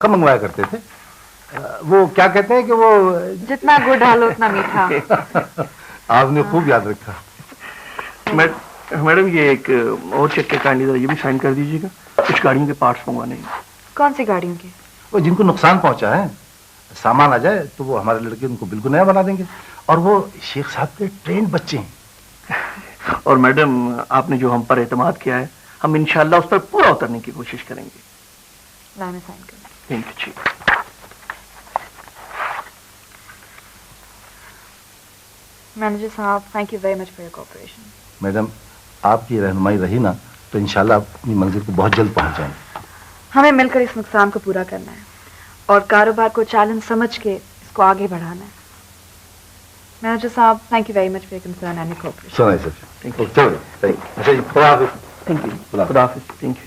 कम मंगवाया करते थे। वो क्या कहते हैं कि वो जितना गुड़ डालो उतना मीठा। आपने खूब याद रखा। मैडम ये एक और चेक के काइंडली ये भी साइन कर दीजिएगा, कुछ गाड़ियों के पार्ट्स मंगवाने हैं। कौन सी गाड़ियों के? वो जिनको नुकसान पहुंचा है, सामान आ जाए तो वो हमारे लड़के उनको बिल्कुल नया बना देंगे। और वो शेख साहब के ट्रेंड बच्चे हैं। और मैडम आपने जो हम पर एतमाद किया है, हम इंशाल्लाह उस पर पूरा उतरने की कोशिश करेंगे। मैं साइन कर। Thank you. मैनेजर साहब, thank you very much for your cooperation. Madam आपकी रहनुमाई रही ना तो इंशाल्लाह अपनी मंजिल को बहुत जल्द पहुंच जाएंगे। हमें मिलकर इस नुकसान को पूरा करना है और कारोबार को चैलेंज समझ के इसको आगे बढ़ाना है। मैनेजर साहब, thank you very much for your concern and cooperation. सुनाइए सर। Thank you. अच्छा जी, खुदा हाफिज़। Thank you. खुदा हाफिज़। Thank you.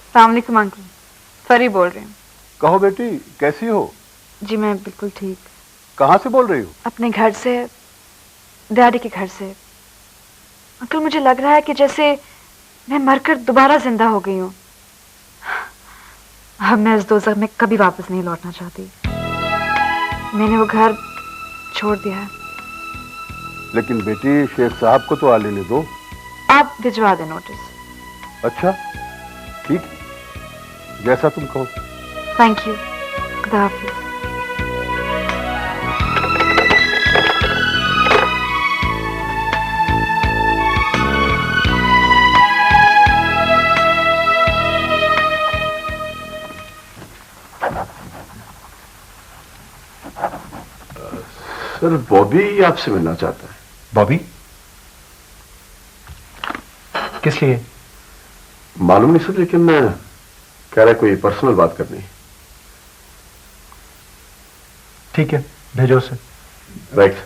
अस्सलामुअलैकुम अंकल, फरी बोल रही हूँ। कहो बेटी, कैसी हो? जी मैं बिल्कुल ठीक। कहाँ से बोल रही हो? अपने घर से, डैडी के घर से। अंकल मुझे लग रहा है कि जैसे मैं मरकर दोबारा जिंदा हो गई हूँ। अब मैं इस दोज़ख में कभी वापस नहीं लौटना चाहती। मैंने वो घर छोड़ दिया है। लेकिन बेटी, शेख साहब को तो आ लेने दो। आप भिजवा दें नोटिस। अच्छा ठीक, जैसा तुम कहो। Thank you. खुदा हाफिज़। सर, बॉबी आपसे मिलना चाहता है। बॉबी? किस लिए? मालूम नहीं सर, लेकिन कह रहा है कोई पर्सनल बात करनी है। ठीक है, भेजो उसे। राइट।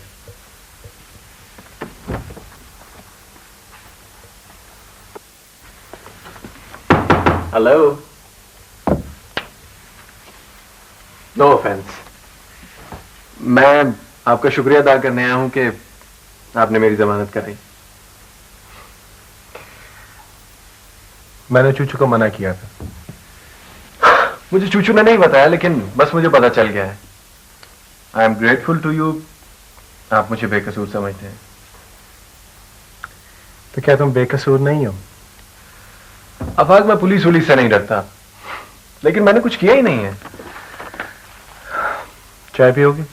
हेलो। नो ऑफेंस, मैं आपका शुक्रिया अदा करने आया हूं कि आपने मेरी जमानत कराई। मैंने चूचू को मना किया था। मुझे चूचू ने नहीं बताया, लेकिन बस मुझे पता चल गया है। I am grateful to you. आप मुझे बेकसूर समझते हैं। तो क्या तुम बेकसूर नहीं हो? अफाक, मैं पुलिस वुलिस से नहीं डरता, लेकिन मैंने कुछ किया ही नहीं है। चाय पियोगे?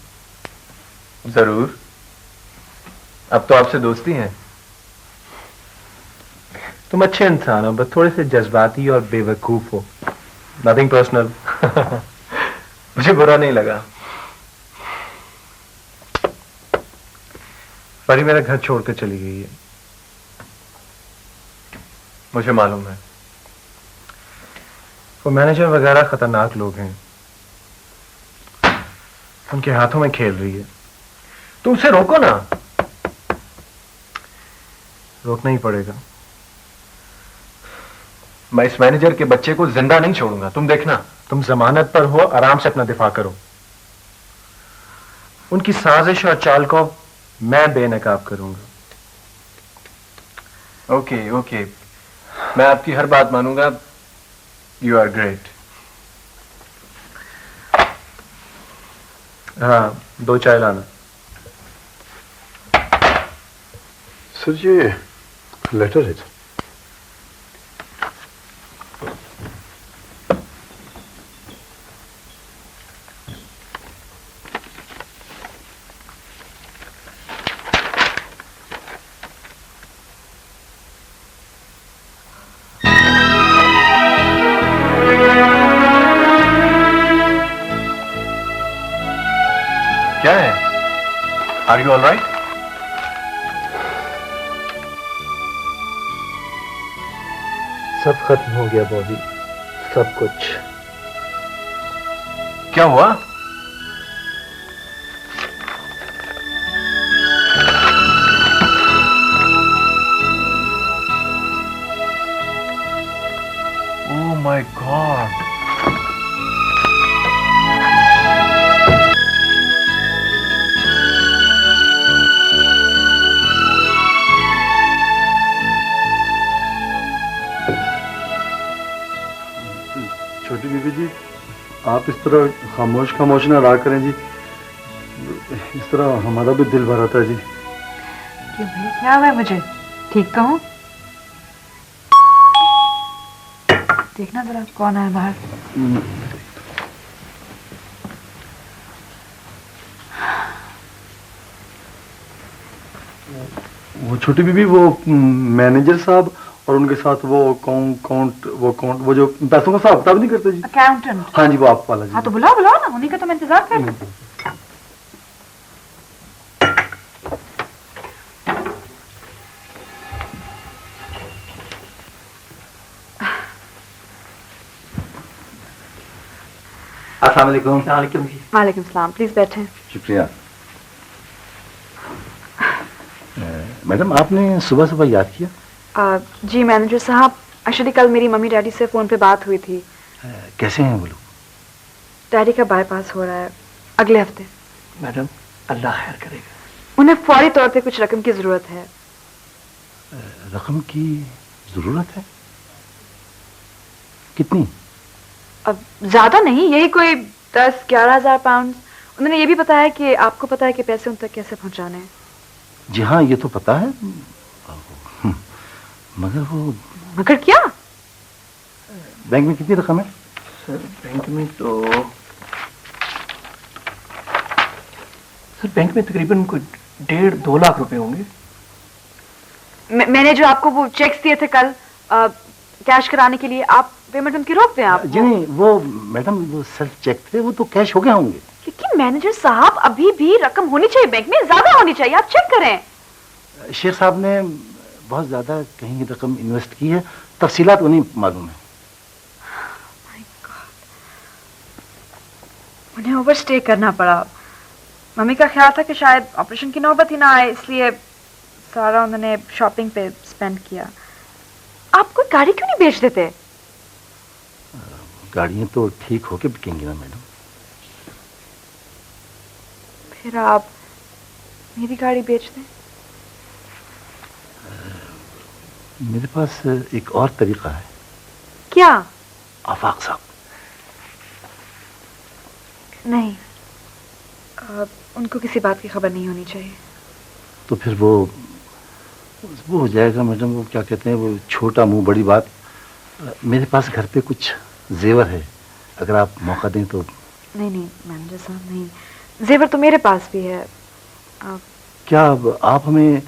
जरूर। अब तो आपसे दोस्ती है। तुम अच्छे इंसान हो, बस थोड़े से जज्बाती और बेवकूफ हो। Nothing personal. मुझे बुरा नहीं लगा। परी मेरा घर छोड़कर चली गई है। मुझे मालूम है। वो मैनेजर वगैरह खतरनाक लोग हैं, उनके हाथों में खेल रही है। तो उसे रोको ना। रोकना ही पड़ेगा। मैं इस मैनेजर के बच्चे को जिंदा नहीं छोड़ूंगा, तुम देखना। तुम जमानत पर हो, आराम से अपना दिफा करो। उनकी साजिश और चाल को मैं बेनकाब करूंगा। ओके ओके, मैं आपकी हर बात मानूंगा। You are great. हाँ, 2 चाय लाना। सर, ये लेटर है। क्या है? Are you all right? सब खत्म हो गया बॉबी, सब कुछ। क्या हुआ? आप इस तरह खामोश खामोश ना रहा करें जी, इस तरह हमारा भी दिल भर आता है जी। क्यों भाई, क्या हुआ है मुझे? ठीक तो हूँ? देखना जरा कौन आया बाहर। वो छोटी बीबी, वो मैनेजर साहब और उनके साथ वो वो जो पैसों का हिसाब किताब नहीं करते जी। अकाउंटेंट। हाँ जी, वो आप वाला जी। हाँ तो बुलाओ बुलाओ ना, उन्हीं का तो मैं इंतजार कर रही हूँ। अस्सलाम वालेकुम। वालेकुम जी। वालेकुम सलाम, प्लीज बैठें। शुक्रिया। मैडम, आपने सुबह सुबह याद किया? जी मैनेजर साहब, एक्चुअली कल मेरी मम्मी डैडी से फोन पे बात हुई थी। कैसे हैं वो लोग? डैडी का बाईपास हो रहा है अगले हफ्ते। मैडम, अल्लाह खैर करेगा। उन्हें फौरी तौर पे कुछ रकम की जरूरत है। रकम की जरूरत है? कितनी? अब ज्यादा नहीं, यही कोई 10-11 हजार पाउंड। उन्होंने ये भी बताया कि आपको पता है कि पैसे उन तक कैसे पहुंचाने हैं। जी हाँ, ये तो पता है, मगर क्या? बैंक में कितनी रकम है? सर बैंक में तो बैंक में तकरीबन कोई 1.5-2 लाख रुपए होंगे। मैंने जो आपको वो चेक्स दिए थे कल कैश कराने के लिए, आप पेमेंट उनकी रोक दें आप। जी नहीं, वो मैडम वो सेल्फ चेक थे, वो तो कैश हो गए होंगे। लेकिन मैनेजर साहब, अभी भी रकम होनी चाहिए बैंक में, ज्यादा होनी चाहिए, आप चेक करें। शेख साहब ने बहुत ज्यादा कहीं रकम इन्वेस्ट की है, तफसीलात उन्हें मालूम है। My God. उन्हें ओवरस्टे करना पड़ा। मम्मी का ख्याल था कि शायद ऑपरेशन की नौबत ही ना आए, इसलिए सारा उन्होंने शॉपिंग पे स्पेंड किया। आप कोई गाड़ी क्यों नहीं बेच देते? गाड़ियां तो ठीक होके बिकेंगी ना मैडम। फिर आप मेरी गाड़ी बेच दें। मेरे पास एक और तरीका है। क्या? आफाक साहब। नहीं, उनको किसी बात की खबर नहीं होनी चाहिए। तो फिर वो हो जाएगा मैडम, वो क्या कहते हैं, वो छोटा मुंह बड़ी बात। मेरे पास घर पे कुछ जेवर है, अगर आप मौका दें तो। नहीं नहीं मैनेजर साहब, नहीं, जेवर तो मेरे पास भी है। क्या आप हमें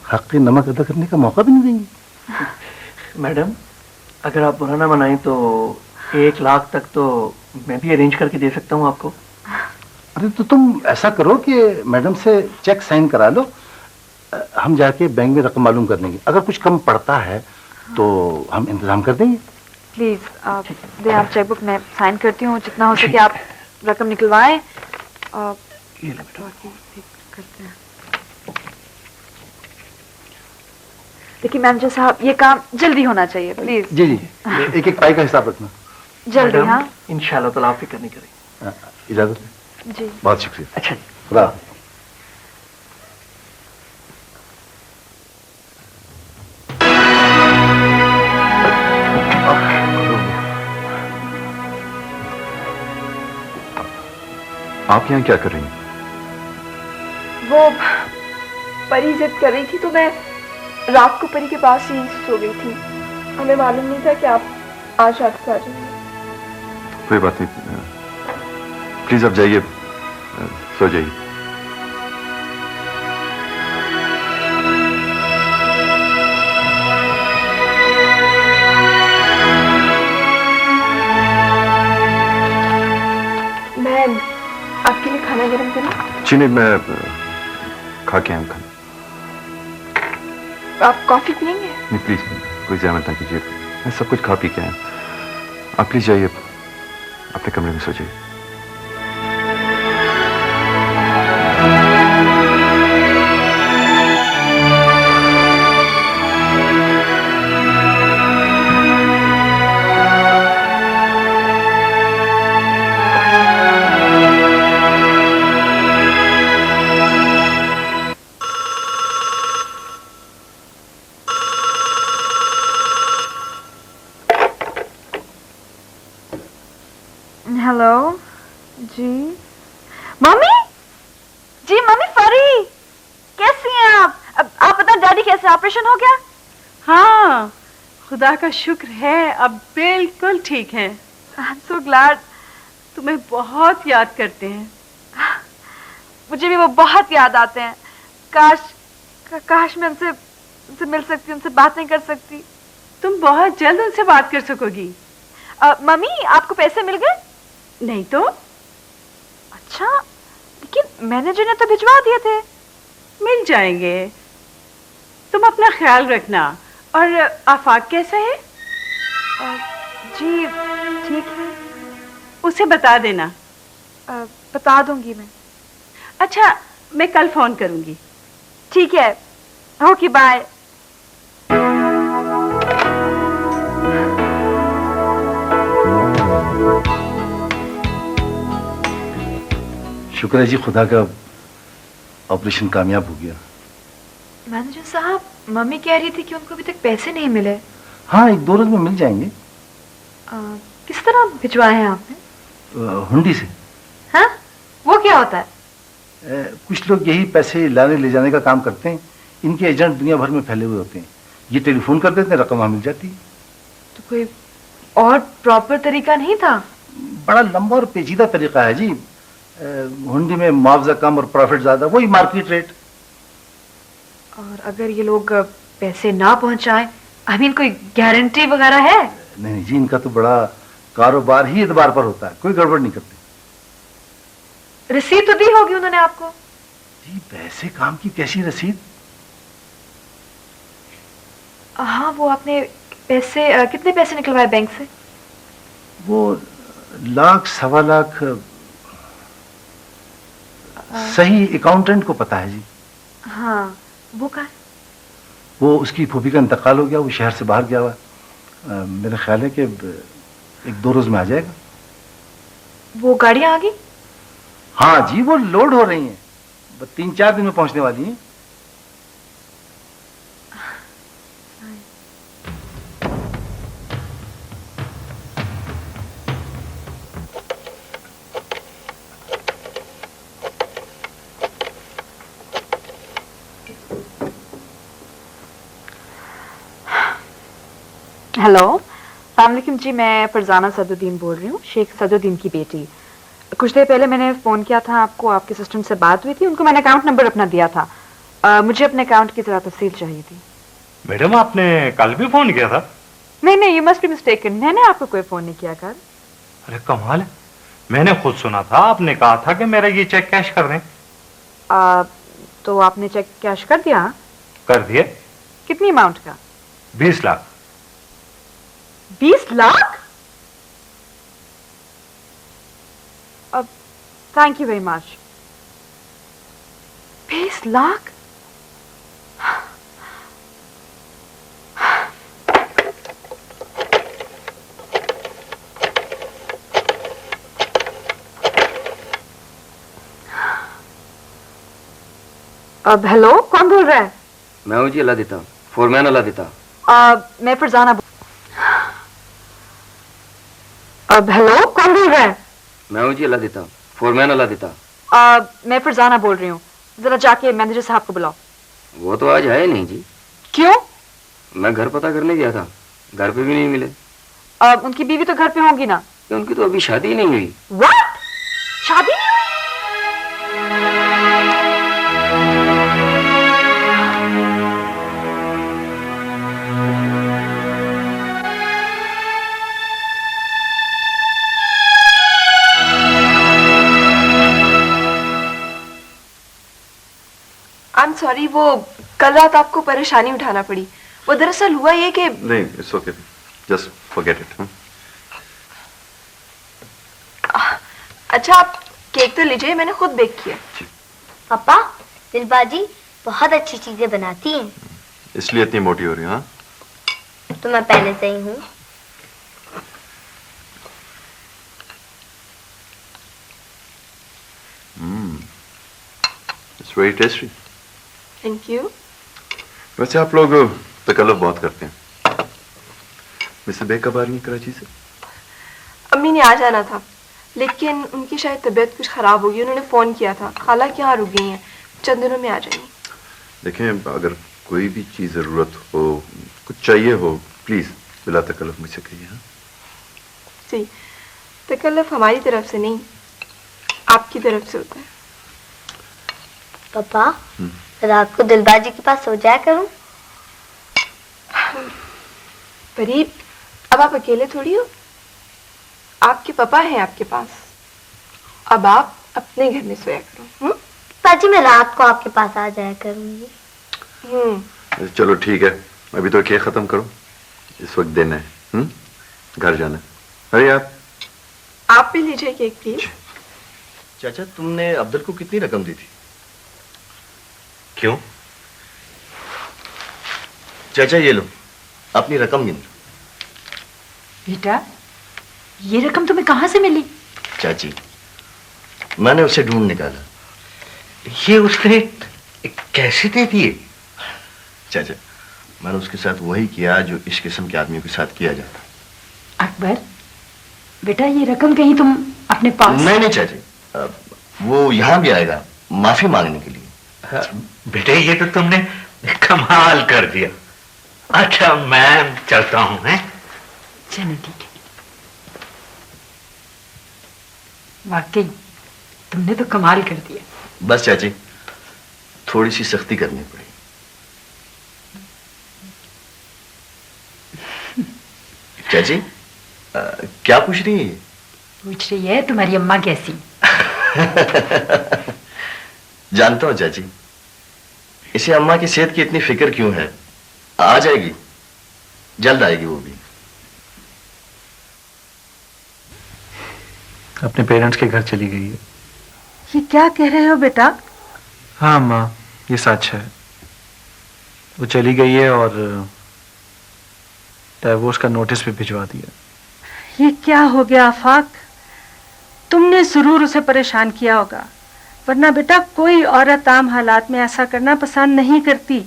हक़ नमक अदा करने का मौका भी नहीं देंगी? मैडम, अगर आप बुरा ना मनाएं तो 1 लाख तक तो मैं भी अरेंज करके दे सकता हूँ आपको। अरे तो तुम ऐसा करो कि मैडम से चेक साइन करा लो, हम जाके बैंक में रकम मालूम कर लेंगे। अगर कुछ कम पड़ता है तो हम इंतजाम कर देंगे। प्लीज आप दे, आप चेकबुक में साइन करती हूँ, जितना हो सके आप रकम निकलवाएं। ये ले बेटा। करते हैं। देखिए मैनेजर साहब, ये काम जल्दी होना चाहिए प्लीज। जी जी, एक एक पाई का हिसाब रखना। जल्दी। हाँ इंशाल्लाह तो आप फिक्र नहीं करेंगे। इजाजत है। जी। बहुत शुक्रिया। अच्छा जी। खुदा। आप यहाँ क्या कर रही हैं? वो परी जिद कर रही थी तो मैं रात को परी के पास ही सो गई थी। हमें मालूम नहीं था कि आप आज रात को आ जाएंगे। कोई बात नहीं, प्लीज आप जाइए, सो जाइए। मैं आपके लिए खाना गर्म करूं? जी नहीं, मैं खा के आऊँ खाना। आप कॉफी पियेंगे? नहीं प्लीज, कोई ज़्यादा ना कीजिए, मैं सब कुछ खा पी के आया। आप प्लीज जाइए, अपने कमरे में सो जाइए। हेलो। से ऑपरेशन हो गया? हाँ, खुदा का शुक्र है, अब बिल्कुल ठीक है। I am so glad. तुम्हें बहुत याद करते हैं। मुझे भी वो बहुत याद आते हैं। काश मैं उनसे मिल सकती, उनसे बातें कर सकती। तुम बहुत जल्द उनसे बात कर सकोगी। मम्मी, आपको पैसे मिल गए? नहीं तो? अच्छा, लेकिन मैनेजर ने तो भिजवा दिए थे। मिल जाएंगे, तुम अपना ख्याल रखना। और आफाक कैसा है? जी ठीक है। उसे बता देना। बता दूंगी मैं। अच्छा, मैं कल फोन करूंगी। ठीक है, ओके बाय। शुक्र है जी खुदा का, ऑपरेशन कामयाब हो गया। मैनेजर साहब, मम्मी कह रही थी कि उनको अभी तक पैसे नहीं मिले। हाँ, 1-2 रोज में मिल जाएंगे। किस तरह भिजवाए हैं आपने? हुंडी से। हाँ, वो क्या होता है? कुछ लोग यही पैसे लाने ले जाने का काम करते हैं। इनके एजेंट दुनिया भर में फैले हुए होते हैं। ये टेलीफोन कर देते हैं, रकम वहां मिल जाती है। तो कोई और प्रॉपर तरीका नहीं था? बड़ा लंबा और पेचीदा तरीका है जी। हुंडी में मुआवजा कम और प्रॉफिट ज्यादा, वही मार्केट रेट। और अगर ये लोग पैसे ना पहुंचाएं, आई मीन कोई गारंटी वगैरह है? नहीं जी, इनका तो बड़ा कारोबार ही इतबार पर होता है, कोई गड़बड़ नहीं करते। रसीद तो दी होगी उन्होंने आपको? जी, पैसे काम की कैसी रसीद? हाँ, वो आपने पैसे कितने पैसे निकलवाए बैंक से? वो 1,00,000-1.25 लाख सही अकाउंटेंट को पता है जी। हाँ, वो कहाँ है? वो उसकी फूफी का इंतकाल हो गया, वो शहर से बाहर गया हुआ। मेरा ख्याल है कि 1-2 रोज में आ जाएगा। वो गाड़ियां आ गई? हाँ जी, वो लोड हो रही हैं, 3-4 दिन में पहुंचने वाली हैं। हेलो, अस्सलामुअलैकुम जी, मैं फरजाना सदुद्दीन बोल रही हूँ, शेख सदुद्दीन की बेटी। कुछ देर पहले मैंने फ़ोन किया था आपको, आपके सिस्टम से बात हुई थी, उनको मैंने अकाउंट नंबर अपना दिया था। मुझे अपने अकाउंट की ज़रा तफसील चाहिए थी। मैडम, आपने कल भी फ़ोन किया था? नहीं, यू मस्ट बी मिस्टेकन, मैंने आपको कोई फ़ोन नहीं किया कल। अरे कमाल है, मैंने खुद सुना था, आपने कहा था कि मेरा ये चेक कैश कर दें। तो आपने चेक कैश कर दिया? कर दिए। कितनी अमाउंट का? 20 lakh. 20 lakh? Thank you very much. 20 lakh? अब हेलो, कौन बोल रहा है? मैं हूँ जी अल्लाह देता, फोरमैन अल्लाह देता। मैं फरजाना। अब हेलो, कौन बोल रहा है? मैं हूँ जी अल्लाह देता, फोरमैन अल्लाह देता। मैं फरजाना बोल रही हूँ, जरा जाके मैनेजर साहब को बुलाओ। वो तो आज है नहीं जी। क्यों? मैं घर पता करने गया था, घर पे भी नहीं मिले। उनकी बीवी तो घर पे होंगी ना? उनकी तो अभी शादी ही नहीं हुई। What? शादी नहीं हुई? आई एम सॉरी, वो कल रात आपको परेशानी उठाना पड़ी। वो दरअसल हुआ ये कि नहीं, it's okay, just forget it. अच्छा, आप केक तो लीजिए, मैंने खुद बेक किया। पापा, दिलबाजी बहुत अच्छी चीजें बनाती हैं। इसलिए इतनी मोटी हो रही है? हाँ, तो मैं पहले से ही हूँ। It's very tasty. Thank you. वैसे आप लोग तकल्लुफ बहुत करते हैं। मिस्टर बेग कब आ रही हैं कराची से? अम्मी ने आ जाना था, लेकिन उनकी शायद तबीयत कुछ खराब होगी। उन्होंने फोन किया था, खाला के यहाँ रुक गई हैं, चंद दिनों में आ जाएंगी। देखें, अगर कोई भी चीज जरूरत हो, कुछ चाहिए हो, प्लीज बिला तकल्लुफ मुझसे कहिए। हाँ? जी, तकल्लुफ हमारी तरफ से नहीं, आपकी तरफ से होता है। पापा, रात को दिलबाजी के पास सो जाया करूं? परी, अब आप अकेले थोड़ी हो, आपके पापा हैं आपके पास। अब आप अपने घर में सोया करो। पाजी, मैं रात को आपके पास आ जाया करूंगी। चलो ठीक है, अभी तो केक खत्म करो, इस वक्त देना है। घर जाना है। अरे आप भी लीजिए केक प्लीज। चाचा, तुमने अब्दुल को कितनी रकम दी थी? क्यों? चाचा ये लो, अपनी रकम गिन। बेटा, ये रकम तुम्हें कहां से मिली? चाची, मैंने उसे ढूंढ निकाला। ये उसने कैसे दे दिए? चाचा, मैंने उसके साथ वही किया जो इस किस्म के आदमियों के साथ किया जाता। अकबर, बेटा ये रकम कहीं तुम अपने पास? नहीं चाची, वो यहाँ भी आएगा माफी मांगने के लिए। बेटे ये तो तुमने कमाल कर दिया। अच्छा मैं चलता हूँ। हैं? चलो ठीक है। वाकई तुमने तो कमाल कर दिया। बस चाची, थोड़ी सी सख्ती करनी पड़ी। चाची, क्या पूछ रही है? पूछ रही है तुम्हारी अम्मा कैसी? जानता हूँ चाची, इसे अम्मा की सेहत की इतनी फिक्र क्यों है। आ जाएगी, जल्द आएगी वो भी। अपने पेरेंट्स के घर चली गई है। ये क्या कह रहे हो बेटा? हाँ माँ, ये सच है। वो चली गई है और डाइवोर्स का नोटिस भी भिजवा दिया। ये क्या हो गया आफाक? तुमने जरूर उसे परेशान किया होगा, वरना बेटा कोई औरत आम हालात में ऐसा करना पसंद नहीं करती।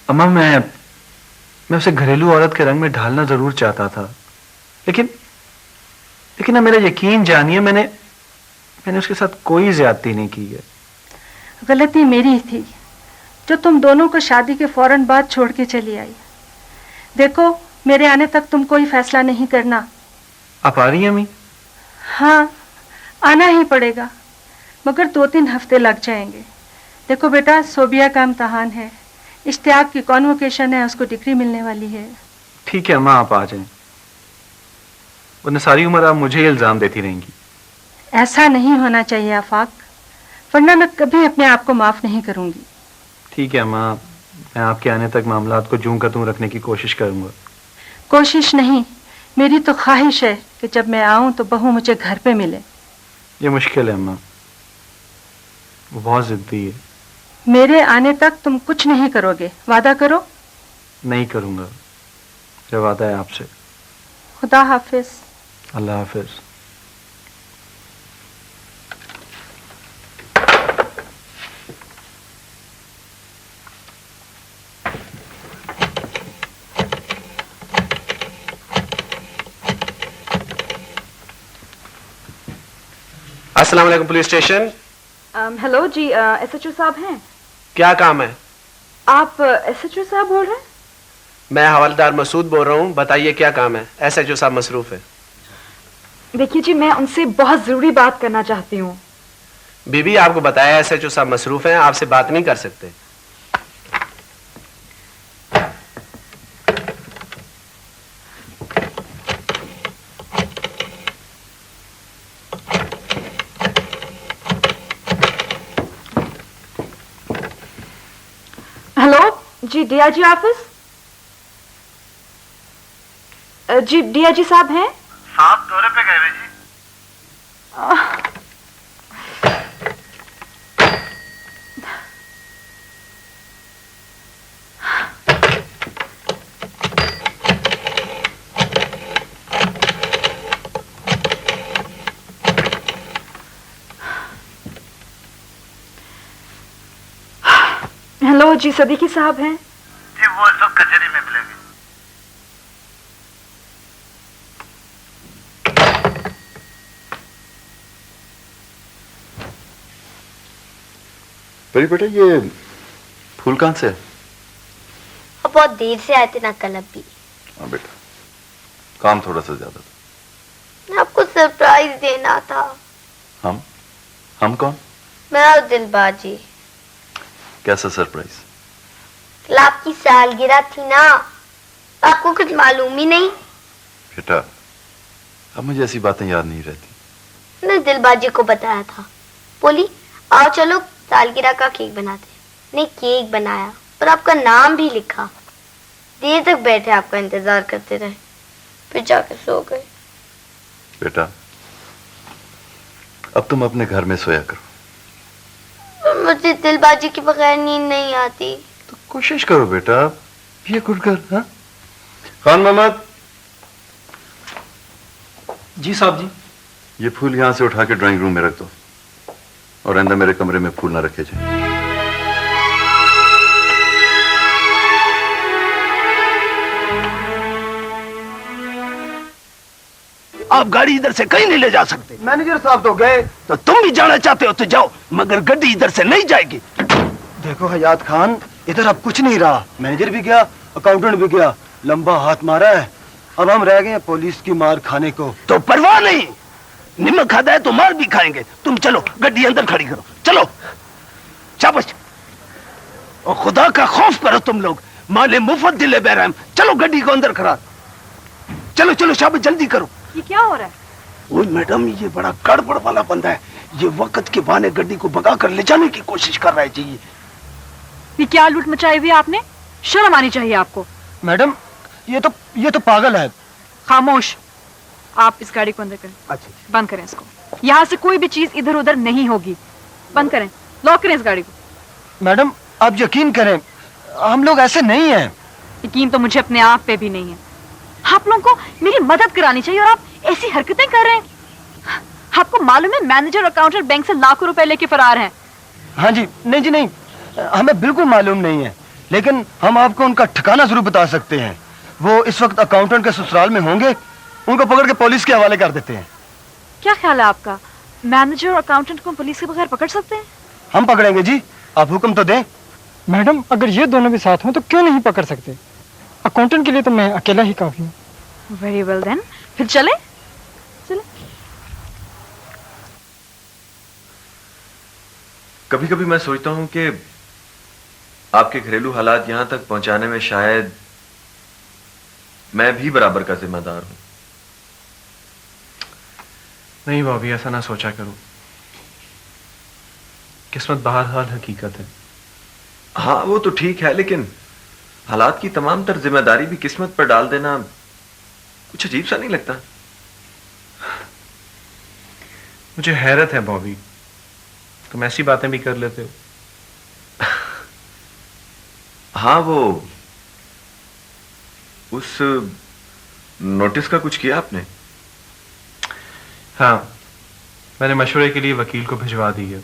अम्मा, मैं उसे घरेलू औरत के रंग में ढालना जरूर चाहता था, लेकिन ना मेरा यकीन जानिए, मैंने उसके साथ कोई ज्यादती नहीं की है। गलती मेरी थी जो तुम दोनों को शादी के फौरन बाद छोड़ के चली आई। देखो, मेरे आने तक तुम कोई फैसला नहीं करना। आप आ रही हैं अम्मी? हाँ, आना ही पड़ेगा, मगर 2-3 हफ्ते लग जाएंगे। देखो बेटा, सोबिया का इम्तहान है, इश्तियाक की कॉन्वोकेशन है, उसको डिग्री मिलने वाली है। ठीक है अम्मा, आप आ जाएं, वरना सारी उम्र आप मुझे इल्जाम देती रहेंगी। ऐसा नहीं होना चाहिए आफाक, वरना मैं कभी अपने आप को माफ नहीं करूंगी। ठीक है अम्मा, मैं आपके आने तक मामलात को जूं का तूं रखने की कोशिश करूंगा। कोशिश नहीं, मेरी तो ख्वाहिश है कि जब मैं आऊं तो बहू मुझे घर पे मिले। ये मुश्किल है अम्मा, वो बहुत जिद्दी है। मेरे आने तक तुम कुछ नहीं करोगे, वादा करो। नहीं करूंगा, मेरा वादा है आपसे। खुदा हाफिज। अल्लाह हाफिज। अस्सलाम वालेकुम पुलिस स्टेशन। हेलो जी, एसएचओ साहब हैं? क्या काम है? आप एसएचओ साहब बोल रहे हैं? मैं हवलदार मसूद बोल रहा हूँ, बताइए क्या काम है? एसएचओ साहब मसरूफ है। देखिए जी, मैं उनसे बहुत जरूरी बात करना चाहती हूँ। बीबी, आपको बताया एसएचओ साहब मसरूफ हैं, आपसे बात नहीं कर सकते। हेलो जी, डीआईजी ऑफिस? जी डीआईजी साहब हैं? साहब दौरे पे गए जी। हेलो जी, सदीकी साहब हैं? जी वो इस वक्त कचहरी में मिलेंगे। परी बेटा, ये फूल कहाँ से है? अब बहुत देर से आए थे ना कल भी। हाँ बेटा, काम थोड़ा सा ज्यादा था। मैं आपको सरप्राइज देना था। हम कौन? मैं और दिलबाजी। कैसा सरप्राइज? कल आपकी सालगिरह थी ना, आपको कुछ मालूम ही नहीं। बेटा, अब मुझे ऐसी बातें याद नहीं रहती। मैंने दिलबाजी को बताया था, बोली आओ चलो सालगिरह का केक बनाते। ने केक बनाया और आपका नाम भी लिखा। देर तक बैठे आपका इंतजार करते रहे, फिर जाकर सो गए। बेटा, अब तुम अपने घर में सोया करो। मुझे दिलबाजी के बगैर नींद नहीं आती। तो कोशिश करो बेटा, ये कुछ कर। हाँ खान मोहम्मद। जी साहब जी। ये फूल यहां से उठा के ड्राइंग रूम में रख दो, और अंदर मेरे कमरे में फूल ना रखे जाए। आप गाड़ी इधर से कहीं नहीं ले जा सकते। मैनेजर साहब तो गए। तो तुम भी जाना चाहते हो तो जाओ, मगर गड्डी इधर से नहीं जाएगी। देखो हयात खान, इधर अब कुछ नहीं रहा। मैनेजर भी गया, अकाउंटेंट भी गया, लंबा हाथ मारा है। अब हम रह गए हैं पुलिस की मार खाने को। तो परवाह नहीं, निमक खाता है तो मार भी खाएंगे। तुम चलो, गड्डी अंदर खड़ी करो, चलो शाबाश। और खुदा का खौफ करो तुम लोग, माले मुफत दिले बैराम। चलो गड्डी को अंदर करा, चलो चलो शाबाश, जल्दी करो। ये क्या हो रहा है? ओए मैडम, ये बड़ा गड़बड़ वाला बंदा है। ये वक्त के बहाने गड्डी को भगा कर ले जाने की कोशिश कर रहा है जी। ये क्या लूट मचाई हुई आपने? शर्म आनी चाहिए आपको। मैडम, ये तो पागल है। खामोश, आप इस गाड़ी को अंदर करें। अच्छा, बंद करें इसको। यहाँ से कोई भी चीज इधर उधर नहीं होगी। बंद करें, लॉक करें इस गाड़ी को। मैडम आप यकीन करें, हम लोग ऐसे नहीं हैं। यकीन तो मुझे अपने आप पे भी नहीं है। आप लोगों को मेरी मदद करानी चाहिए और आप ऐसी हरकतें कर रहे हैं। आपको मालूम है मैनेजर और अकाउंटेंट बैंक से लाखों रुपए लेके फरार हैं। हाँ जी, नहीं जी नहीं, हमें बिल्कुल मालूम नहीं है, लेकिन हम आपको उनका ठिकाना जरूर बता सकते हैं। वो इस वक्त अकाउंटेंट के ससुराल में होंगे, उनको पकड़ के पुलिस के हवाले कर देते हैं। क्या ख्याल है आपका, मैनेजर और अकाउंटेंट को पुलिस के बगैर पकड़ सकते हैं? हम पकड़ेंगे जी, आप हुक्म तो दें। मैडम, अगर ये दोनों भी साथ हों तो क्यों नहीं पकड़ सकते? अकाउंटेंट के लिए तो मैं अकेला ही काफी हूँ। वेरी वेल देन, फिर चले। कभी कभी मैं सोचता हूं कि आपके घरेलू हालात यहां तक पहुंचाने में शायद मैं भी बराबर का जिम्मेदार हूं। नहीं बॉबी, ऐसा ना सोचा करो। किस्मत बहरहाल हकीकत है। हाँ वो तो ठीक है, लेकिन हालात की तमाम तर जिम्मेदारी भी किस्मत पर डाल देना कुछ अजीब सा नहीं लगता? मुझे हैरत है बॉबी, तुम ऐसी बातें भी कर लेते हो। हाँ, वो उस नोटिस का कुछ किया आपने? हाँ, मैंने मशवरे के लिए वकील को भिजवा दी है।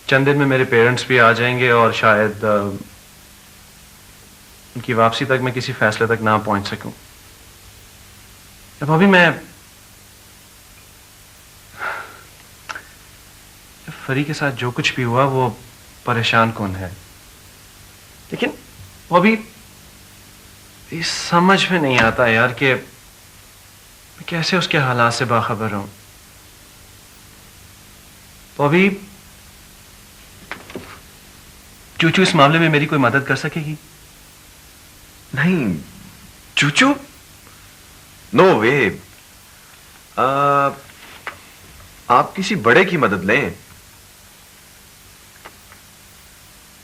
चंद दिन में मेरे पेरेंट्स भी आ जाएंगे और शायद उनकी वापसी तक मैं किसी फैसले तक ना पहुंच सकूं। अब अभी मैं फरी के साथ जो कुछ भी हुआ वो परेशान कौन है, लेकिन वो अभी इस समझ में नहीं आता यार कि मैं कैसे उसके हालात से बाखबर हूं। तो अभी चूचू इस मामले में मेरी कोई मदद कर सकेगी? नहीं चूचू, नो वे। आप किसी बड़े की मदद लें।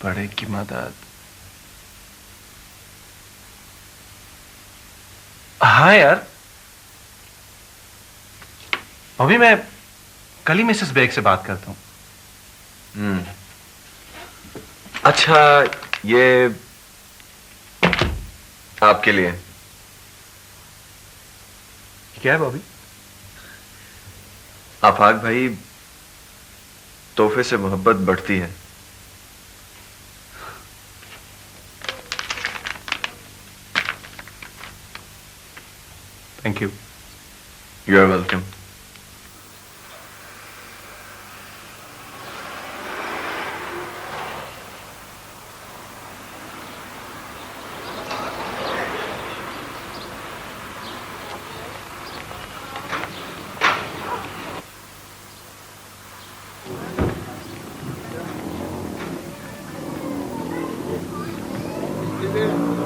बड़े की मदद? हाँ यार, अभी मैं कल ही मिसेस बेग से बात करता हूं। अच्छा, ये आपके लिए क्या है बॉबी? आफाक भाई, तोहफे से मोहब्बत बढ़ती है। Thank you. You are welcome. Madam,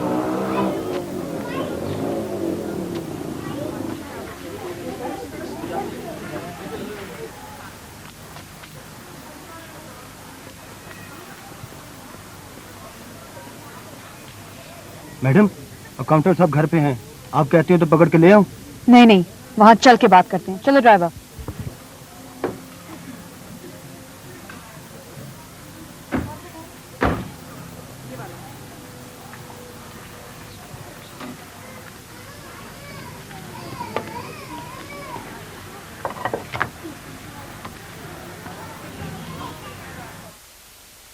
accountant साहब घर पे हैं। आप कहती हो तो पकड़ के ले आऊं? नहीं नहीं, वहां चल के बात करते हैं। चलो ड्राइवर।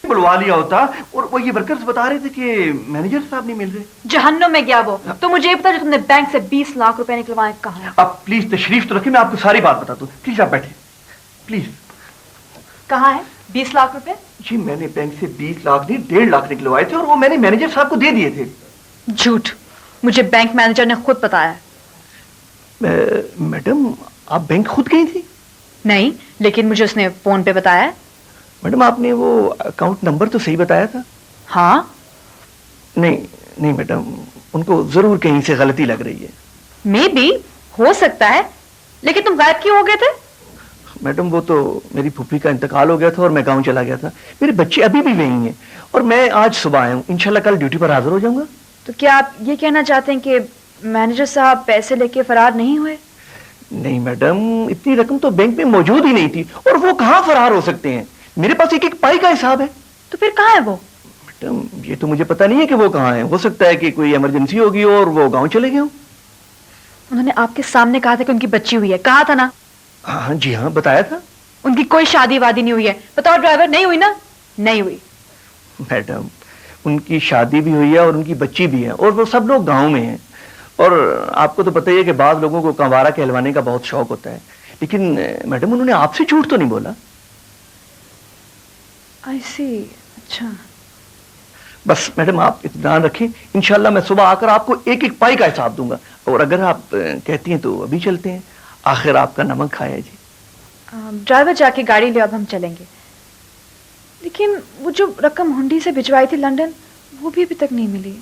बुलवा लिया होता। और वो ये वर्कर्स बता रहे थे कि मैनेजर साहब नहीं मिल रहे। जहन्नुम में गया वो। तो मुझे पता जो तुमने बैंक से 20 लाख रुपए निकलवाए कहाँ है? आप प्लीज तशरीफ तो रखिए, मैं आपको सारी बात बता दूं। प्लीज आप बैठिए, प्लीज। कहाँ है 20 लाख रुपए? जी मैंने बैंक से 20 लाख नहीं 1.5 लाख निकलवाए थे और वो मैंने मैनेजर साहब को दे दिए थे। झूठ, मुझे बैंक मैनेजर ने खुद बताया। मैडम आप बैंक खुद गई थी? नहीं, लेकिन मुझे उसने फोन पे बताया। मैडम आपने वो अकाउंट नंबर तो सही बताया था? हाँ। नहीं नहीं मैडम, उनको जरूर कहीं से गलती लग रही है। मे बी, हो सकता है। लेकिन तुम गायब क्यों हो गए थे? मैडम वो तो मेरी फूफी का इंतकाल हो गया था और मैं गांव चला गया था। मेरे बच्चे अभी भी वहीं हैं और मैं आज सुबह आया हूँ। इंशाल्लाह कल ड्यूटी पर हाजिर हो जाऊंगा। तो क्या आप ये कहना चाहते हैं कि मैनेजर साहब पैसे लेके फरार नहीं हुए? नहीं मैडम, इतनी रकम तो बैंक में मौजूद ही नहीं थी और वो कहाँ फरार हो सकते हैं। मेरे पास एक पाई का हिसाब है। तो फिर कहाँ है वो? मैडम ये तो मुझे पता नहीं है कि वो कहाँ है। हो सकता है कि कोई इमरजेंसी होगी और वो गांव चले गए हो। उन्होंने आपके सामने कहा था कि उनकी बच्ची हुई है। कहा था ना? हाँ जी हाँ, बताया था। उनकी कोई शादी वादी नहीं हुई है। बताओ ड्राइवर, नहीं हुई ना? नहीं हुई। मैडम उनकी शादी भी हुई है और उनकी बच्ची भी है और वो सब लोग गांव में हैं। और आपको तो पता ही है कि बाद लोगों को कंवारा कहलवाने का बहुत शौक होता है। लेकिन मैडम उन्होंने आपसे झूठ तो नहीं बोला? आई सी। अच्छा बस मैडम आप इत्मीनान रखें, इंशाल्लाह मैं सुबह आकर आपको एक एक पाई का हिसाब दूंगा। और अगर आप कहती हैं तो अभी चलते हैं, आखिर आपका नमक खाया जी। ड्राइवर जाके गाड़ी ले, अब हम चलेंगे। लेकिन वो जो रकम हुंडी से भिजवाई थी लंदन, वो भी अभी तक नहीं मिली।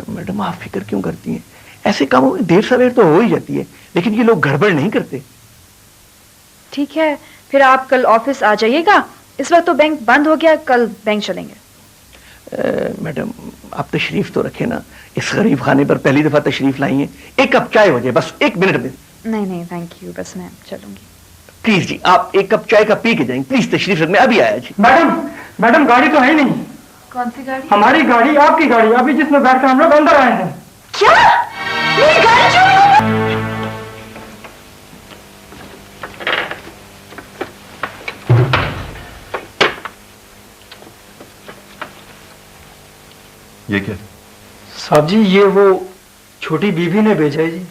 मैडम आप फिक्र क्यों करती हैं? ऐसे कामों में देर सवेर तो हो ही जाती है, लेकिन ये लोग गड़बड़ नहीं करते। ठीक है, फिर आप कल ऑफिस आ जाइएगा। इस वक्त तो बैंक बंद हो गया, कल बैंक चलेंगे। मैडम आप तशरीफ तो रखें ना, इस गरीब खाने पर पहली दफा तशरीफ लाई हैं। एक कप चाय हो जाए, बस 1 मिनट में। नहीं नहीं थैंक यू, बस मैं चलूंगी। प्लीज जी आप एक कप चाय का पी के जाएंगे, प्लीज तशरीफ रखने। अभी आया जी। मैडम गाड़ी तो है ही नहीं। कौन सी गाड़ी? हमारी गाड़ी, आपकी गाड़ी, अभी जिसमें बैठकर हम लोग अंदर आए हैं। क्या? मेरी गाड़ी चोरी हो गई? ये क्या? साहब जी ये वो छोटी बीवी ने भेजा है जी।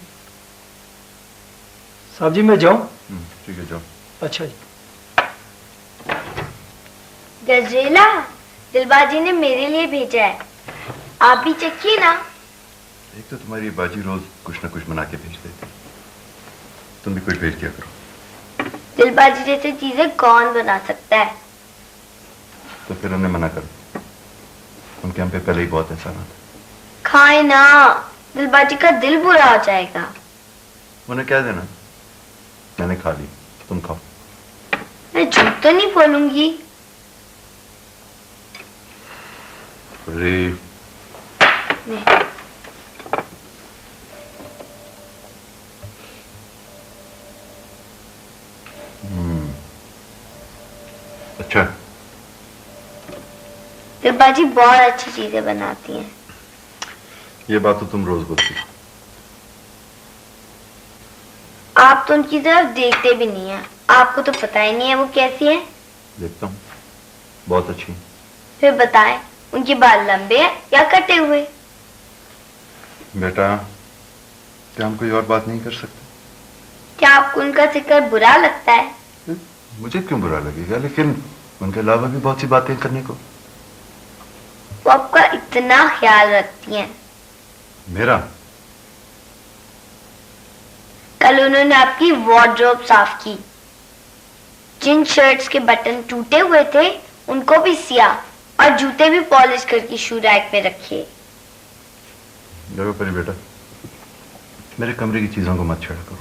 साहब जी मैं जाऊं? ठीक है जाओ। अच्छा जी। गजरेला, दिलबाजी ने मेरे लिए भेजा है, आप भी चखिए ना। एक तो तुम्हारी बाजी रोज कुछ ना कुछ बना के भेज देती, तुम भी कुछ भेज दिया करो। दिलबाजी जैसी चीजें कौन बना सकता है? तो फिर उन्हें मना करो, उनके हम पे पहले ही बहुत एहसान आता। खाए ना, दिलबाजी का दिल बुरा हो जाएगा। उन्हें क्या देना, मैंने खा ली, तुम खाओ। मैं झूठ तो नहीं बोलूंगी। अरे अच्छा। दिलबाजी बहुत अच्छी चीजें बनाती हैं। ये बात तो तुम रोज बोलती हो। आप तो उनकी तरफ देखते भी नहीं है, आपको तो पता ही नहीं है वो कैसी है। देखता हूँ, बहुत अच्छी। फिर बताएं, उनके बाल लंबे हैं या कटे हुए? बेटा क्या हम कोई और बात नहीं कर सकते? क्या आपको उनका जिक्र बुरा लगता है? मुझे क्यों बुरा लगेगा, लेकिन उनके अलावा भी बहुत सी बातें करने को। वो आपका इतना ख्याल रखती हैं। मेरा? कल उन्होंने आपकी वार्डरोब साफ की, जिन शर्ट्स के बटन टूटे हुए थे उनको भी सिया और जूते भी पॉलिश करके शू रैक में रखे। देखो परी बेटा, मेरे कमरे की चीजों को मत छेड़ा करो,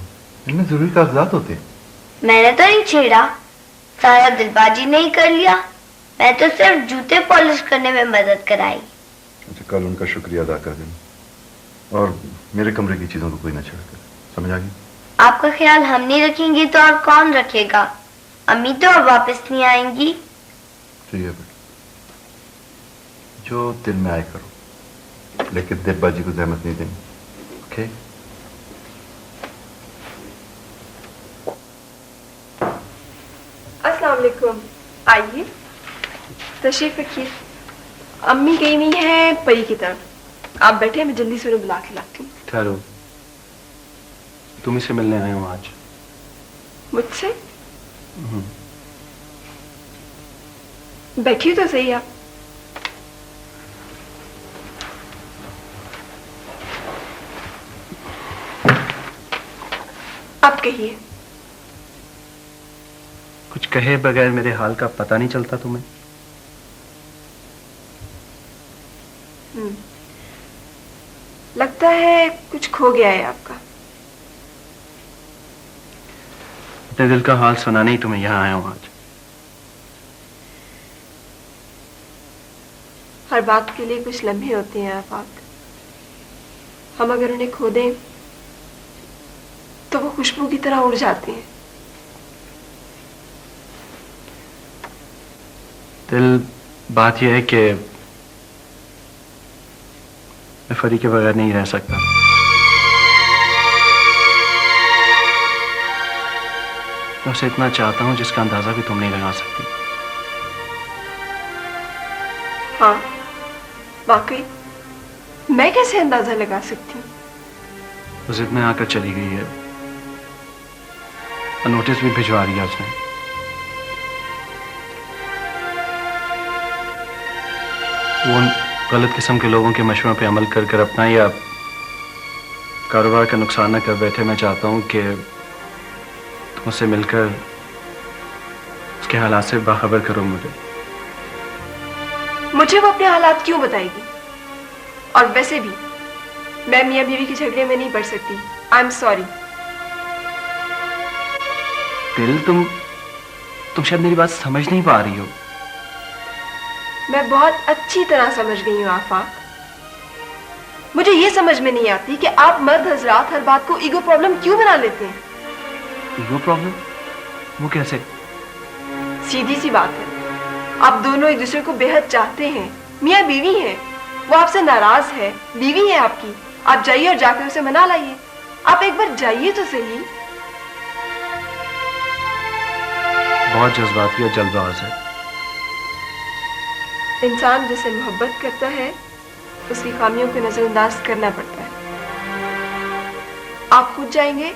इनमें जरूरी कागजात होते हैं। मैंने तो नहीं छेड़ा, सारा दिलबाजी नहीं कर लिया। मैं तो सिर्फ जूते पॉलिश करने में मदद कराई। अच्छा, कल उनका शुक्रिया अदा कर देना, और मेरे कमरे की चीजों को कोई ना छेड़ा कर, समझ आ गई? आपका ख्याल हम नहीं रखेंगे तो और कौन रखेगा? अम्मी तो अब वापस नहीं आएंगी। ठीक है बेटा, जो दिल में आए करो, लेकिन दिलबाजी को जहमत नहीं देनी। ओके? अस्सलाम वालेकुम। आइए, तशरीफ रखिए। अम्मी गई हुई है परी की तरफ, आप बैठे, मैं जल्दी से उन्हें बुला के लाती हूँ। ठहरो, तुम्ही से मिलने आया हूँ आज। मुझसे? बैठिए तो सही आप। आप कहिए। कुछ कहे बगैर मेरे हाल का पता नहीं चलता तुम्हें? लगता है कुछ खो गया है आपका। अपने दिल का हाल सुनाने ही तुम्हें यहाँ आया हूँ आज। हर बात के लिए कुछ लम्हे होते हैं आफाक, हम अगर उन्हें खो दें तो वो खुशबू की तरह उड़ जाते हैं। दिल, बात यह है कि मैं फरी के बगैर नहीं रह सकता। मैं उसे इतना चाहता हूं जिसका अंदाजा भी तुम नहीं लगा सकती। हाँ, वाकई मैं कैसे अंदाजा लगा सकती हूँ? वो जिद में आकर चली गई है और नोटिस भी भिजवा दिया उसने। वो उन गलत किस्म के लोगों के मशवरों पे अमल कर कर अपना या कारोबार का नुकसान न कर बैठे। मैं चाहता हूं कि तुम उससे मिलकर उसके हालात से बाखबर करो मुझे वो अपने हालात क्यों बताएगी? और वैसे भी मैं मियां बीवी के झगड़े में नहीं पड़ सकती। I am sorry. दिल, तुम शायद मेरी बात समझ नहीं पा रही हो। मैं बहुत अच्छी तरह समझ गई हूँ आफाक। मुझे ये समझ में नहीं आती कि आप मर्द हजरात हर बात को ईगो प्रॉब्लम क्यों बना लेते हैं। Ego problem? वो कैसे? सीधी सी बात है, आप दोनों एक दूसरे को बेहद चाहते हैं, मियाँ बीवी हैं। वो आपसे नाराज है, बीवी है आपकी। आप जाइए और जाकर उसे मना लाइए। आप एक बार जाइए तो सही। बहुत जज्बाती और जल्दबाज है। इंसान जिसे मोहब्बत करता है उसकी खामियों को नजरअंदाज करना पड़ता है। आप खुद जाएंगे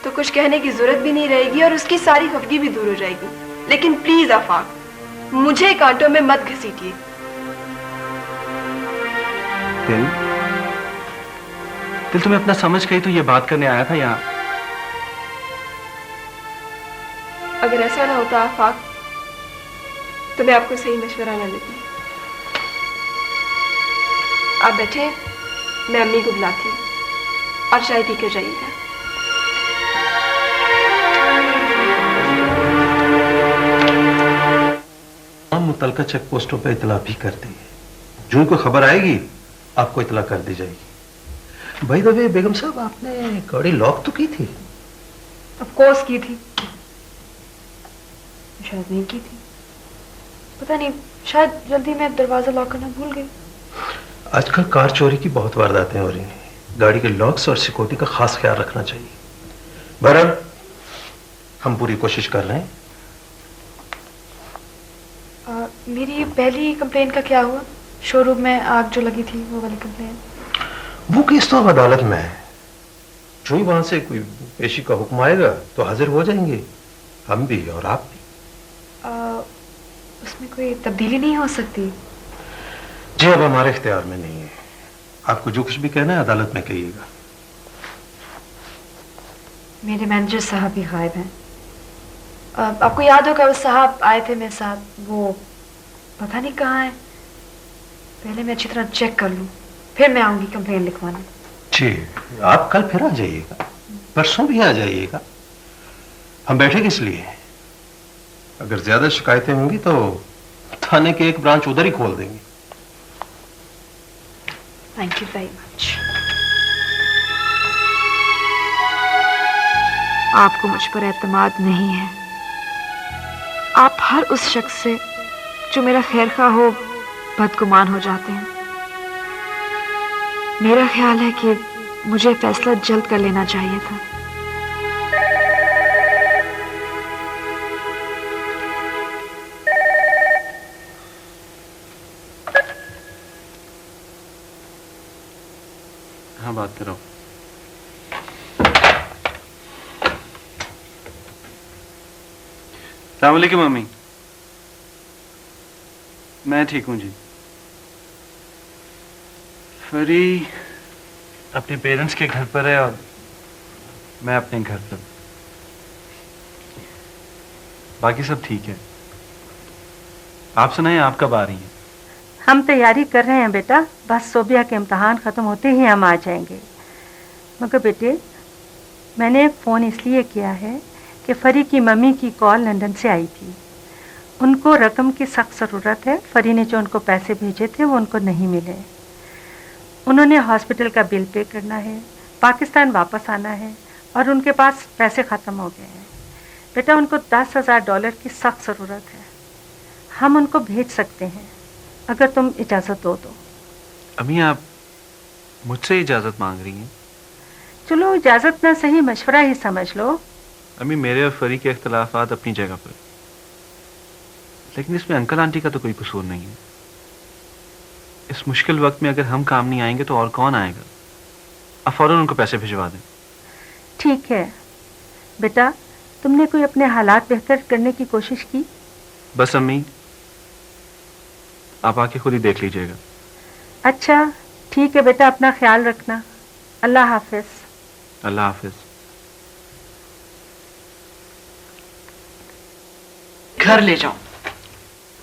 तो कुछ कहने की जरूरत भी नहीं रहेगी और उसकी सारी खफगी भी दूर हो जाएगी। लेकिन प्लीज आफाक, मुझे कांटों में मत घसीटिए। दिल, तुम्हें अपना समझ गई तो ये बात करने आया था यहाँ। अगर ऐसा ना होता आफाक तो मैं आपको सही मशवरा ना देती। आप बैठे, मैं अम्मी को बुलाती हूँ और चाय पीकर जाइएगा। मुतलका चेक पोस्टों पर इतला भी कर दी है। जो कोई खबर आएगी आपको इतला कर दी जाएगी। भाई दबे बेगम साहब, आपने गाड़ी लॉक तो की थी? ऑफ कोर्स की थी। शायद नहीं की थी, पता नहीं, शायद जल्दी मैं दरवाजा लॉक करना भूल गई। आजकल कार चोरी की बहुत वारदातें हो रही हैं। गाड़ी के लॉक्स और सिक्योरिटी का खास ख्याल रखना चाहिए। बहरहाल हम पूरी कोशिश कर रहे हैं। मेरी पहली कंप्लेन का क्या हुआ? शोरूम में आग जो लगी थी, वो वाली कंप्लेन। वो केस तो अब अदालत में है। जो ही वहां से कोई पेशी का हुक्म आएगा तो हाजिर हो जाएंगे, हम भी और आप भी। उसमें कोई तब्दीली नहीं हो सकती? जी अब हमारे इख्तियार में नहीं है। आपको जो कुछ भी कहना है अदालत में कहिएगा। मेरे मैनेजर साहब भी गायब हैं। आपको याद होगा वो साहब आए थे मेरे साथ, वो पता नहीं कहाँ है। पहले मैं अच्छी तरह चेक कर लूं, फिर मैं आऊंगी कंप्लेन लिखवाने। जी, आप कल फिर आ जाइएगा, परसों भी आ जाइएगा। हम बैठे किस लिए? अगर ज्यादा शिकायतें होंगी तो थाने के एक ब्रांच उधर ही खोल देंगे। Thank you very much. आपको मुझ पर एतमाद नहीं है। आप हर उस शख्स से जो मेरा खैरख्वाह हो बदगुमान हो जाते हैं। मेरा ख्याल है कि मुझे फैसला जल्द कर लेना चाहिए था। हाँ, बात करो। अस्सलाम वालेकुम मम्मी। मैं ठीक हूँ जी। फरी अपने पेरेंट्स के घर पर है और मैं अपने घर पर। बाकी सब ठीक है। आप सुनाइए, आप कब आ रही हैं? हम तैयारी कर रहे हैं बेटा, बस सोबिया के इम्तहान ख़त्म होते ही हम आ जाएंगे। मगर बेटे, मैंने फ़ोन इसलिए किया है कि फरी की मम्मी की कॉल लंदन से आई थी। उनको रकम की सख्त ज़रूरत है। फरी ने जो उनको पैसे भेजे थे वो उनको नहीं मिले। उन्होंने हॉस्पिटल का बिल पे करना है, पाकिस्तान वापस आना है और उनके पास पैसे ख़त्म हो गए हैं। बेटा, उनको $10,000 की सख्त ज़रूरत है। हम उनको भेज सकते हैं अगर तुम इजाज़त दो तो। अम्मी, आप मुझसे इजाज़त मांग रही हैं? चलो, इजाज़त ना सही, मशवरा ही समझ लो। अम्मी, मेरे और फरी के इख्तलाफात अपनी जगह पर, लेकिन इसमें अंकल आंटी का तो कोई कसूर नहीं है। इस मुश्किल वक्त में अगर हम काम नहीं आएंगे तो और कौन आएगा? आप फौरन उनको पैसे भिजवा दें। ठीक है बेटा, तुमने कोई अपने हालात बेहतर करने की कोशिश की? बस अम्मी, आप आके खुद ही देख लीजिएगा। अच्छा ठीक है बेटा, अपना ख्याल रखना। अल्लाह हाफिज। अल्लाह हाफिज। घर ले जाओ।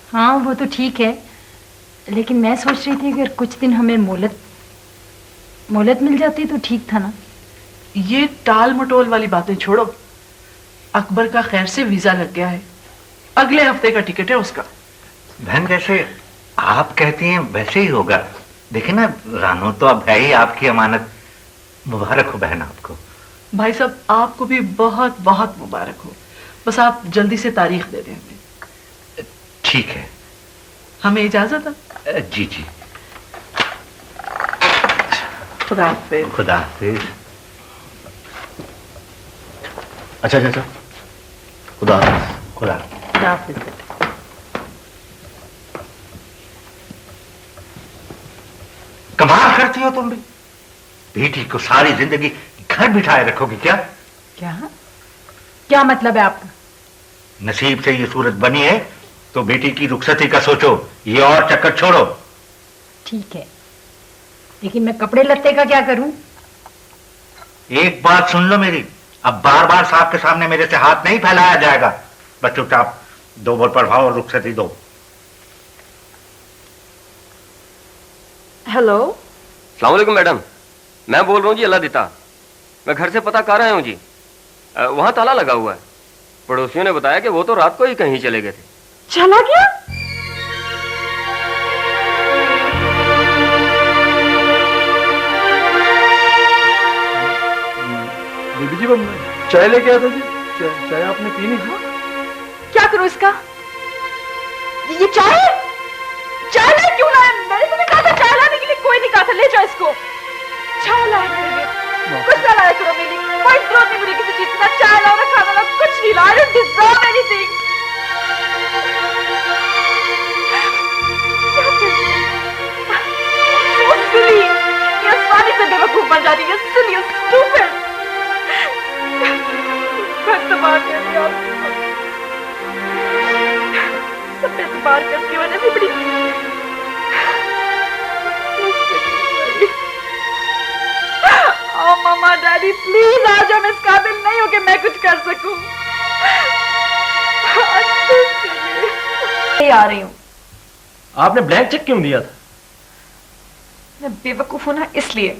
हाँ वो तो ठीक है, लेकिन मैं सोच रही थी अगर कुछ दिन हमें मोहलत मिल जाती तो ठीक था ना। ये टाल मटोल वाली बातें छोड़ो। अकबर का खैर से वीजा लग गया है, अगले हफ्ते का टिकट है उसका। बहन, जैसे आप कहती हैं वैसे ही होगा। देखिए ना, रानू तो अब है ही आपकी अमानत। मुबारक हो बहन आपको। भाई साहब, आपको भी बहुत बहुत मुबारक हो। बस आप जल्दी से तारीख दे दें हमें। ठीक है, हमें इजाजत है? जी जी। खुदा हाफिज। खुदा हाफिज। अच्छा चाचा, खुदा हाफिज। खुदा हाफिज। कमाल करती हो तुम भी। बेटी को सारी जिंदगी घर बिठाए रखोगी क्या? क्या मतलब है आपका? नसीब से ये सूरत बनी है तो बेटी की रुखसती का सोचो, ये और चक्कर छोड़ो। ठीक है, लेकिन मैं कपड़े लत्ते का क्या करूं? एक बात सुन लो मेरी, अब बार बार साहब के सामने मेरे से हाथ नहीं फैलाया जाएगा। बस चुपचाप 2 बोल पढ़ाओ और रुखसती दो। हेलो, अस्सलाम वालेकुम मैडम, मैं बोल रहा हूँ जी अल्लाह देता। मैं घर से पता कर रहा हूँ जी, वहां ताला लगा हुआ है। पड़ोसियों ने बताया कि वो तो रात को ही कहीं चले गए थे। चला गया? बीबी जी, वो चाय लेके आया था जी। चाय आपने पी नहीं? क्या करूं इसका? ये चाय लाए क्यों लाए? मैंने तुम्हें कहा था चाय लाने के लिए, कोई नहीं कहा था। ले जाओ इसको। चाय लाए मेरे लिए, कुछ ना लाया करो मेरे लिए। कोई जरूरत नहीं मुझे किसी चीज की, ना चाय लाओ ना खाना लाओ, कुछ नहीं लाओ। I don't deserve anything। So silly। ये आसानी से बेवकूफ बन जाती है। Silly, stupid। घर तबाह कर दिया, सब एतबार करके मैंने भी बड़ी ओ मामा डैडी प्लीज आ जाओ। मैं इस काबिल नहीं हूं कि मैं कुछ कर सकूं। आ रही हूं। आपने ब्लैंक चेक क्यों दिया था? मैं बेवकूफ हूं ना, इसलिए।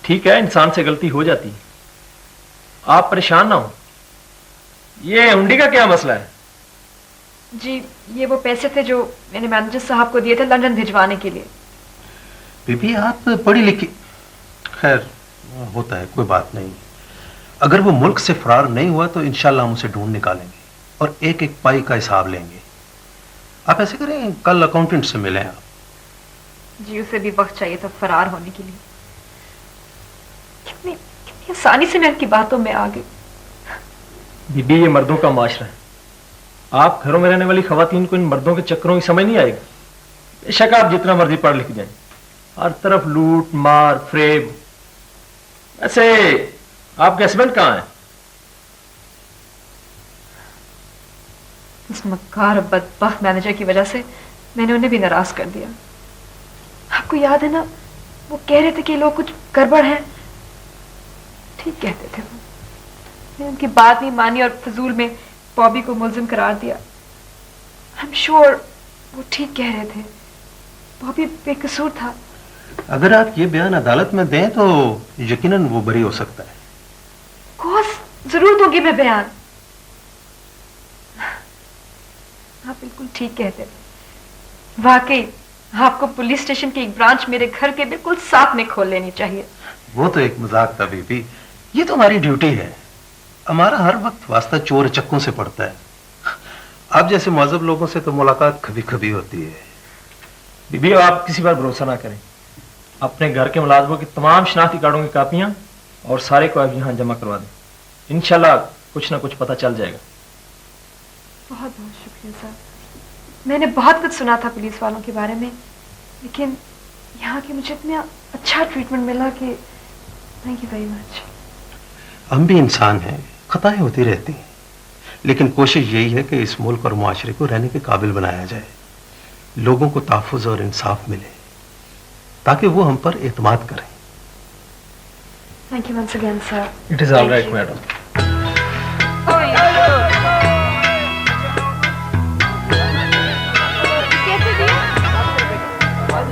ठीक है, इंसान से गलती हो जाती है, आप परेशान ना हो। ये हुंडी का क्या मसला है? जी ये वो पैसे थे जो मैंने मैनेजर साहब को दिए थे लंदन भिजवाने के लिए। बीबी आप पढ़ी लिखी, खैर होता है, कोई बात नहीं। अगर वो मुल्क से फरार नहीं हुआ तो इंशाल्लाह हम उसे ढूंढ निकालेंगे और एक एक पाई का हिसाब लेंगे। आप ऐसे करें, कल अकाउंटेंट से मिलें आप। जी उसे भी वक्त चाहिए था फरार होने के लिए। कितनी आसानी से मैं उनकी बातों में आ गई। बीबी ये मर्दों का माशरा है, आप घरों में रहने वाली खवातीन को इन मर्दों के चक्करों की समझ नहीं आएगी। बेशक आप जितना मर्जी पढ़ लिख जाए, हर तरफ लूट मार फ्रेब। ऐसे आपके हस्बैंड कहाँ हैं? उस मक्कार बदबख्त मैनेजर की वजह से मैंने उन्हें भी नाराज कर दिया। आपको याद है ना, वो कह रहे थे कि लोग कुछ गड़बड़ है। ठीक कहते थे वो। मैंने उनकी बात नहीं मानी और फजूल में बॉबी को मुलजिम करार दिया। आई एम श्योर वो ठीक कह रहे थे, बॉबी बेकसूर था। अगर आप ये बयान अदालत में दें तो यकीनन वो बरी हो सकता है। कोस जरूर दूंगी मैं बयान। आप बिल्कुल ठीक कहते थे, वाकई आपको पुलिस स्टेशन की एक ब्रांच मेरे घर के बिल्कुल साथ में खोल लेनी चाहिए। वो तो एक मजाक था बीबी, ये तो हमारी ड्यूटी है। हमारा हर वक्त वास्ता चोर चक्कों से पड़ता है। आप जैसे मौजूद लोगों से तो मुलाकात कभी कभी होती है। बीबी आप किसी पर भरोसा ना करें। अपने घर के मुलाजमों की तमाम शनाख्ती कार्डों की कापियां और सारे को आप यहाँ जमा करवा दें। इंशाल्लाह कुछ ना कुछ पता चल जाएगा। बहुत बहुत शुक्रिया साहब। मैंने बहुत कुछ सुना था पुलिस वालों के बारे में, लेकिन यहाँ के मुझे इतना अच्छा ट्रीटमेंट मिला कि थैंक यू वेरी मच। हम भी इंसान हैं, खताएं होती रहती हैं, लेकिन कोशिश यही है कि इस मुल्क और मुआशरे को रहने के काबिल बनाया जाए, लोगों को तहफ़्फ़ुज़ और इंसाफ मिले ताकि वो हम पर एतमाद करें। Thank you once again sir. It is all right madam.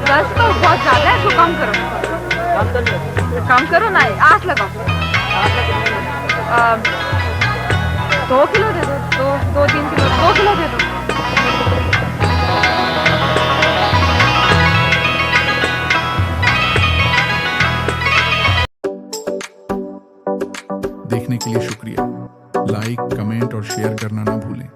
बस तो बहुत ज्यादा है, तो कम करो। कम करो ना, 8 लगाओ। 2 किलो दे दो, 2-3 किलो, 2 किलो दे दो। देखने के लिए शुक्रिया। लाइक, कमेंट और शेयर करना ना भूलें।